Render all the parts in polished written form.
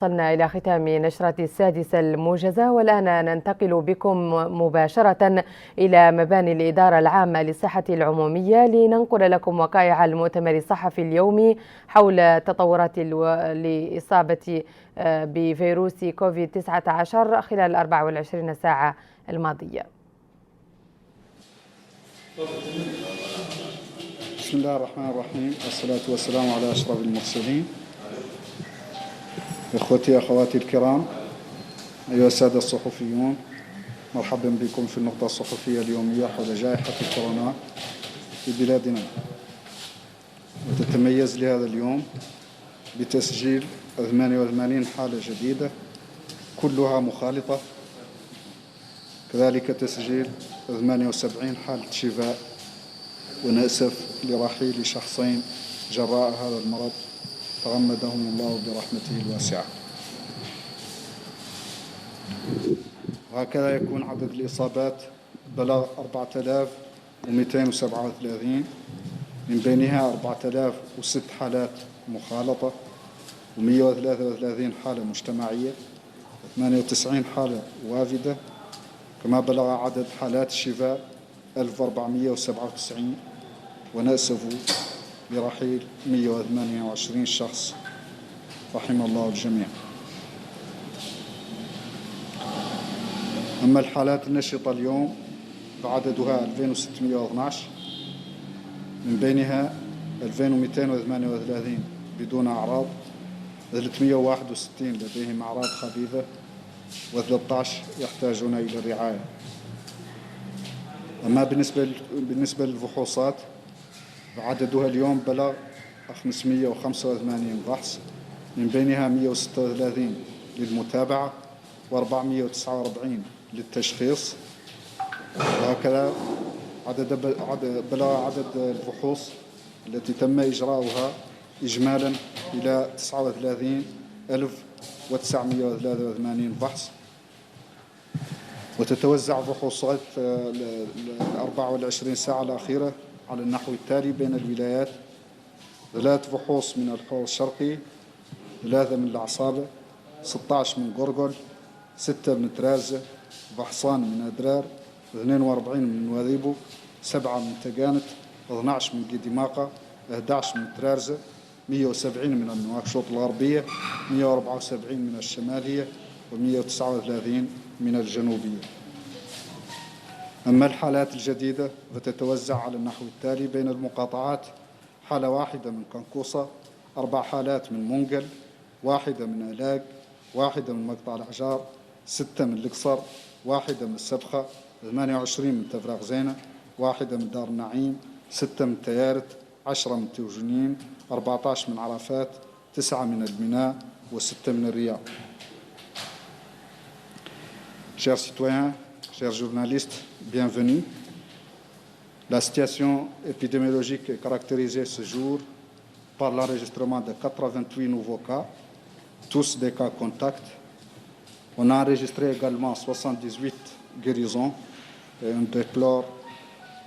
وصلنا إلى ختام نشرة السادسة الموجزة، والآن ننتقل بكم مباشرة إلى مباني الإدارة العامة للصحة العمومية لننقل لكم وقائع المؤتمر الصحفي اليومي حول تطورات الإصابة بفيروس كوفيد-19 خلال 24 ساعة الماضية. بسم الله الرحمن الرحيم، والصلاة والسلام على أشرف المرسلين. إخوتي أخواتي الكرام، أيها السادة الصحفيون، مرحبا بكم في النقطة الصحفية اليومية حول جائحة الكورونا في بلادنا. وتتميز لهذا اليوم بتسجيل 88 حالة جديدة كلها مخالطة، كذلك تسجيل 78 حالة شفاء، ونأسف لرحيل شخصين جراء هذا المرض تغمدهم الله برحمته الواسعة. وهكذا يكون عدد الإصابات بلغ 4237، من بينها 4006 حالات مخالطة، و133 حالة مجتمعية، و98 حالة وافدة. كما بلغ عدد حالات الشفاء 1497، ونأسف برحيل 128 شخص رحم الله الجميع. أما الحالات النشطة اليوم فعددها 2612، من بينها 2238 بدون أعراض، 361 لديهم أعراض خفيفة، و13 يحتاجون إلى الرعاية. أما بالنسبة للفحوصات فعددها اليوم بلغ 585 فحص، من بينها 136 للمتابعة، و449 للتشخيص. وهكذا بلغ عدد الفحوص التي تم إجراؤها إجمالا إلى 39983 فحص. وتتوزع فحوصات 24 ساعة الأخيرة على النحو التالي بين الولايات: 3 فحوص من الحور الشرقي، 3 من العصابة، 16 من قرقل، 6 من ترازة، فحصان من أدرار، 42 من نواذيبو، 7 من تقانت، 12 من قديماقة، 11 من ترارزة، 170 من النواكشوط الغربية، 174 من الشمالية، و139 من الجنوبية. أما الحالات الجديدة فتتوزع على النحو التالي بين المقاطعات: حالة واحدة من كنكوصة، 4 حالات من منقل، 1 من ألاق، 1 من مقطع الأحجار، 6 من القصر، 1 من السبخة، 28 من تفراغ زينة، 1 من دار النعيم، 6 من تيارت، 10 من توجنين، 14 من عرفات، 9 من الميناء، و6 من الرياض. Chers citoyens, chers journalistes, bienvenue. La situation épidémiologique est caractérisée ce jour par l'enregistrement de 88 nouveaux cas, tous des cas contacts. On a enregistré également 78 guérisons et on déplore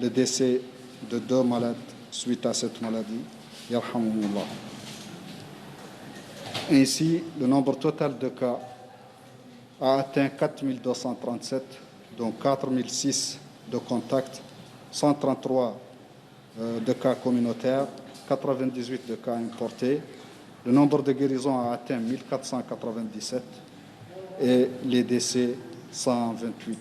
le décès de 2 malades suite à cette maladie. Yarhamullah. Ainsi, le nombre total de cas a atteint 4237, dont 4006 de contacts, 133 de cas communautaires, 98 de cas importés. Le nombre de guérisons a atteint 1497 et les décès 128.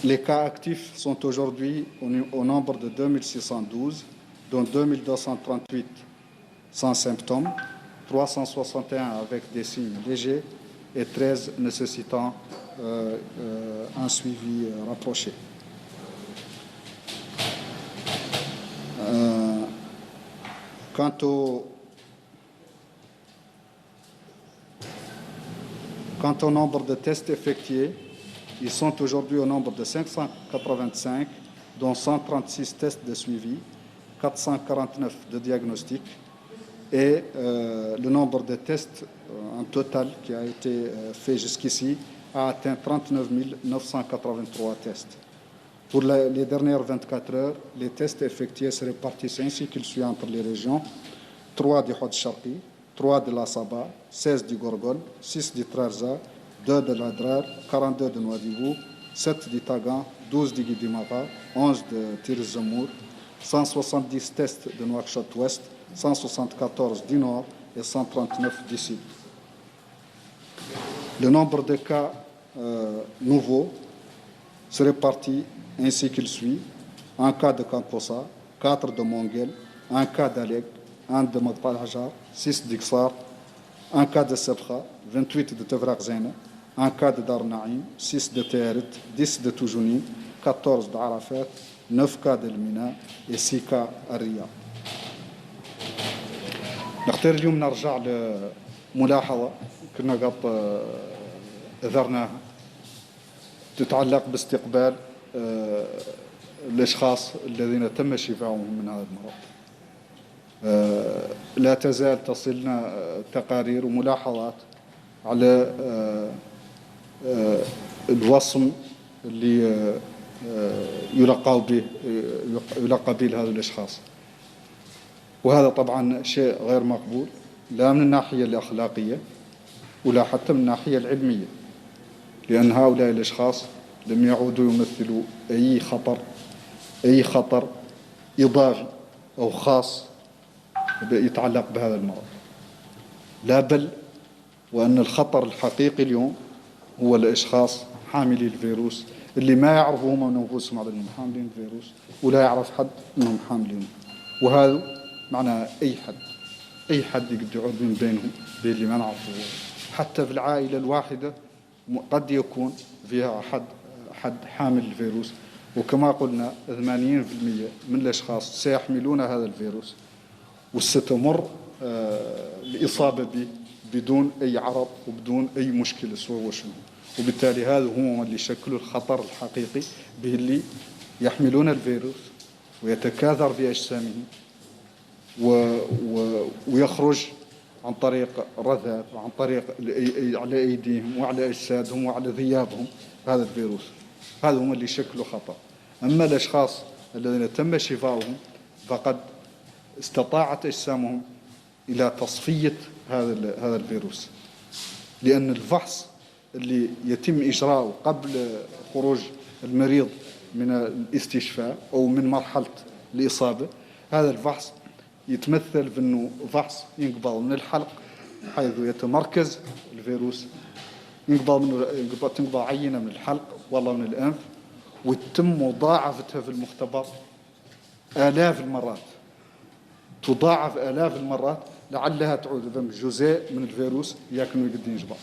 Les cas actifs sont aujourd'hui au nombre de 2612, dont 2238 sans symptômes, 361 avec des signes légers et 13 nécessitant un suivi rapproché. Quant au nombre de tests effectués, ils sont aujourd'hui au nombre de 585, dont 136 tests de suivi, 449 de diagnostic, et le nombre de tests en total qui a été fait jusqu'ici a atteint 39 983 tests. Pour les dernières 24 heures, les tests effectués se répartissent ainsi qu'ils suivent entre les régions: 3 du Hod Sharqi, 3 de la Saba, 16 du Gorgol, 6 du Trarza, 2 de l'Adrar, 42 de Nouadhibou, 7 du Tagan, 12 du Guidimara, 11 de Tir Zemour, 170 tests de Nouakchott-Ouest, 174 du Nord et 139 du Sud. Le nombre de cas nouveaux se répartit ainsi qu'il suit: un cas de Kankossa, 4 de Monguel, un cas d'Alek, 1 de Magpal Hajar, 6 d'Iksar, un cas de Sebkha, 28 de Tevrak Zena, un cas de Dar Naïm, 6 de Téhérit, 10 de Toujouni, 14 de Arafat, 9 cas de Mina et 6 cas à Riyad. نختار اليوم نرجع لملاحظة كنا قط أثرناها تتعلق باستقبال الأشخاص الذين تم شفائهم من هذا المرض. لا تزال تصلنا تقارير وملاحظات على الوصم اللي يلقى به هذول الأشخاص، وهذا طبعا شيء غير مقبول لا من الناحية الأخلاقية ولا حتى من الناحية العلمية، لأن هؤلاء الأشخاص لم يعودوا يمثلوا أي خطر إضافي أو خاص يتعلق بهذا المرض، لا بل وأن الخطر الحقيقي اليوم هو الأشخاص حاملي الفيروس اللي ما يعرفوا هم من أنفسهم على أنهم حاملين الفيروس ولا يعرف حد أنهم حاملين، وهذا معنى أي حد يقدر يعود من بينهم باللي ما نعرفه. حتى في العائلة الواحدة قد يكون فيها حد حامل الفيروس، وكما قلنا 80% من الأشخاص سيحملون هذا الفيروس وستمر الإصابة به بدون أي عرض وبدون أي مشكلة سوى وشنو، وبالتالي هذا هو اللي يشكل الخطر الحقيقي به اللي يحملون الفيروس ويتكاثر في أجسامهم ويخرج عن طريق الرذاذ وعن طريق على أيديهم وعلى أجسادهم وعلى ثيابهم هذا الفيروس. هذا هم اللي يشكلوا خطر. أما الأشخاص الذين تم شفاؤهم فقد استطاعت أجسامهم إلى تصفية هذا الفيروس، لأن الفحص اللي يتم إجراءه قبل خروج المريض من الاستشفاء أو من مرحلة الإصابة، هذا الفحص يتمثل في أنه فحص ينقبض من الحلق حيث يتمركز الفيروس، تنقبض عينة من الحلق والله من الأنف، ويتم مضاعفتها في المختبر آلاف المرات، تضاعف آلاف المرات لعلها تعود ضمن جزء من الفيروس يكون يقدر ينجبر،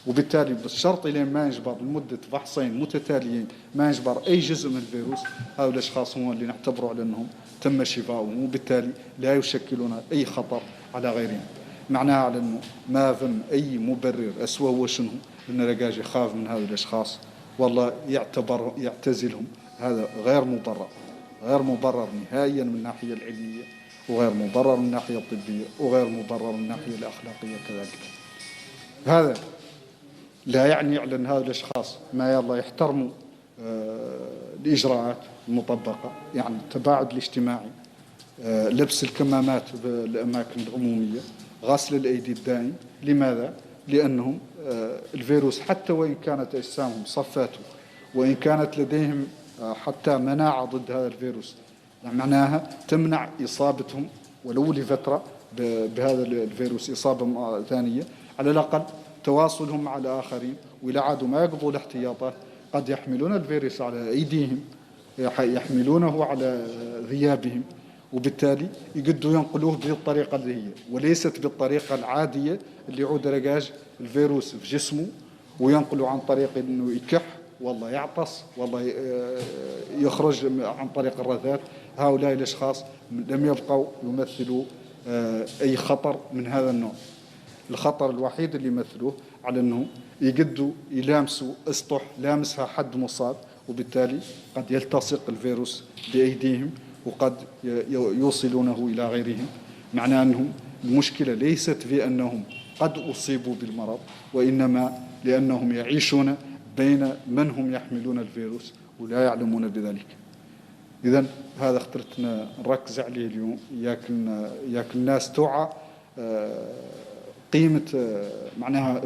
وبالتالي بالشرط لين ما ينجبر لمدة فحصين متتاليين ما ينجبر أي جزء من الفيروس، هؤلاء الأشخاص هم اللي نعتبروا على أنهم تم شفاؤهم وبالتالي لا يشكلون أي خطر على غيرهم. معناها على أنه ما ثم أي مبرر أسوأ هو شنو أن لقاج يخاف من هؤلاء الأشخاص والله يعتزلهم. هذا غير مبرر نهائيا من الناحية العلمية، وغير مبرر من الناحية الطبية، وغير مبرر من الناحية الأخلاقية كذلك. هذا لا يعني على أن هؤلاء الأشخاص ما يلا يحترموا الإجراءات المطبقة، يعني التباعد الاجتماعي، لبس الكمامات بالأماكن العمومية، غسل الأيدي الدائم. لماذا؟ لأنهم الفيروس حتى وإن كانت أجسامهم صفاته وإن كانت لديهم حتى مناعة ضد هذا الفيروس، يعني معناها تمنع إصابتهم ولو لفترة بهذا الفيروس إصابة ثانية، على الأقل تواصلهم مع الآخرين، وإذا عادوا ما يقضوا الاحتياطات قد يحملون الفيروس على أيديهم، يحملونه على ثيابهم، وبالتالي يقدروا ينقلوه بالطريقة اللي هي وليست بالطريقة العادية اللي يعود رجاج الفيروس في جسمه وينقله عن طريق أنه يكح والله يعطس والله يخرج عن طريق الرذاذ. هؤلاء الأشخاص لم يبقوا يمثلوا أي خطر من هذا النوع. الخطر الوحيد اللي يمثلوه على أنه يقدوا يلامسوا أسطح لامسها حد مصاب، وبالتالي قد يلتصق الفيروس بأيديهم وقد يوصلونه إلى غيرهم. معناه أنهم المشكلة ليست في أنهم قد أصيبوا بالمرض، وإنما لأنهم يعيشون بين من هم يحملون الفيروس ولا يعلمون بذلك. إذن هذا اخترت نركز عليه اليوم، ياك الناس توعى قيمة معناها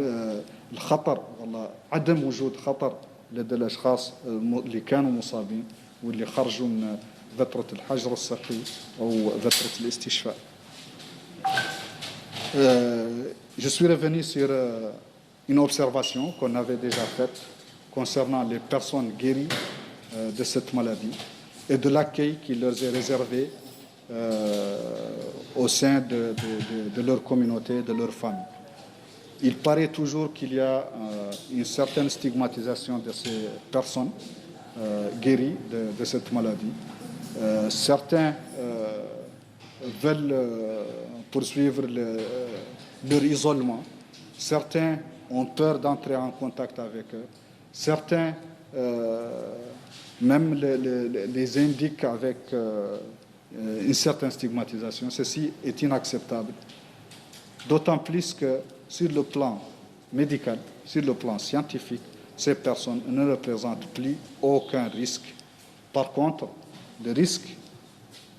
الخطر، والله عدم وجود خطر لدى الأشخاص اللي كانوا مصابين واللي خرجوا من فترة الحجر الصحي أو فترة الاستشفاء. Je suis revenu sur une observation qu'on avait déjà faite concernant les personnes guéries de cette maladie et de l'accueil qui leur est réservé au sein de leur communauté, de leur famille. Il paraît toujours qu'il y a une certaine stigmatisation de ces personnes guéries de cette maladie. Certains veulent poursuivre leur isolement. Certains ont peur d'entrer en contact avec eux. Certains même les indiquent avec une certaine stigmatisation. Ceci est inacceptable. D'autant plus que sur le plan médical, sur le plan scientifique, ces personnes ne représentent plus aucun risque. Par contre, le risque,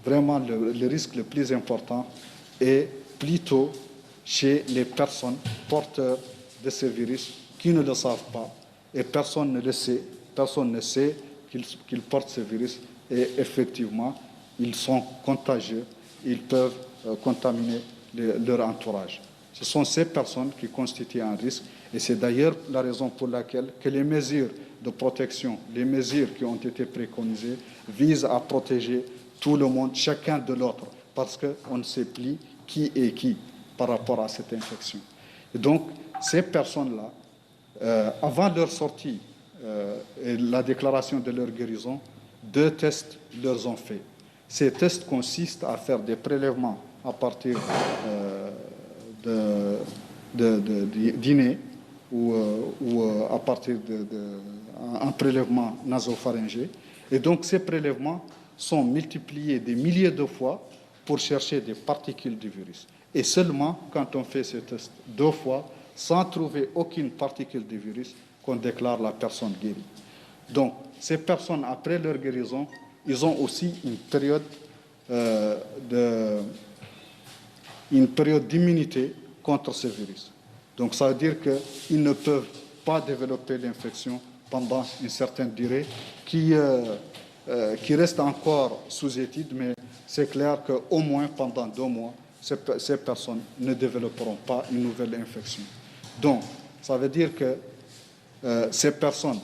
vraiment le risque le plus important est plutôt chez les personnes porteurs de ce virus qui ne le savent pas et personne ne le sait. Personne ne sait qu'ils portent ce virus et effectivement, ils sont contagieux, ils peuvent contaminer leur entourage. Ce sont ces personnes qui constituent un risque et c'est d'ailleurs la raison pour laquelle que les mesures de protection, les mesures qui ont été préconisées visent à protéger tout le monde, chacun de l'autre, parce qu'on ne sait plus qui est qui par rapport à cette infection. Et donc, ces personnes-là, avant leur sortie et la déclaration de leur guérison, 2 tests leur ont fait. Ces tests consistent à faire des prélèvements à partir d'innées ou à partir d'un prélèvement nasopharyngé. Et donc, ces prélèvements sont multipliés des milliers de fois pour chercher des particules du virus. Et seulement quand on fait ce test 2 fois, sans trouver aucune particule du virus, qu'on déclare la personne guérie. Donc, ces personnes, après leur guérison, ils ont aussi une période d'immunité contre ce virus. Donc, ça veut dire qu'ils ne peuvent pas développer l'infection pendant une certaine durée qui reste encore sous étude, mais c'est clair qu'au moins pendant 2 mois, ces personnes ne développeront pas une nouvelle infection. Donc, ça veut dire que ces personnes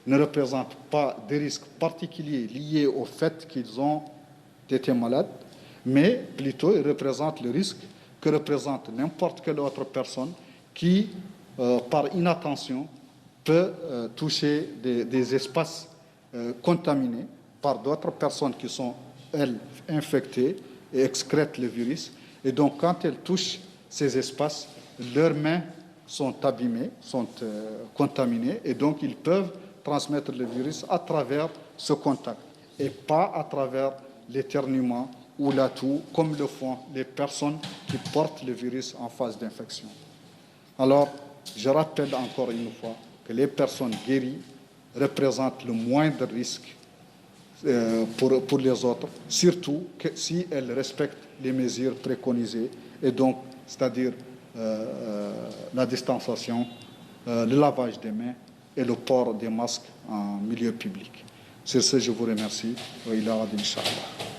ne représentent pas des risques particuliers liés au fait qu'ils ont été malades, mais plutôt ils représentent le risque que représente n'importe quelle autre personne qui, par inattention, peut toucher des espaces contaminés par d'autres personnes qui sont, elles, infectées et excrètent le virus. Et donc, quand elles touchent ces espaces, leurs mains sont abîmées, sont contaminées, et donc ils peuvent transmettre le virus à travers ce contact, et pas à travers l'éternuement ou la toux, comme le font les personnes qui portent le virus en phase d'infection. Alors, je rappelle encore une fois que les personnes guéries représentent le moindre risque pour les autres, surtout que si elles respectent les mesures préconisées, et donc, c'est-à-dire la distanciation, le lavage des mains et le port des masques en milieu public. Sur ce, je vous remercie. Wa ila ghadin, Inch'Allah.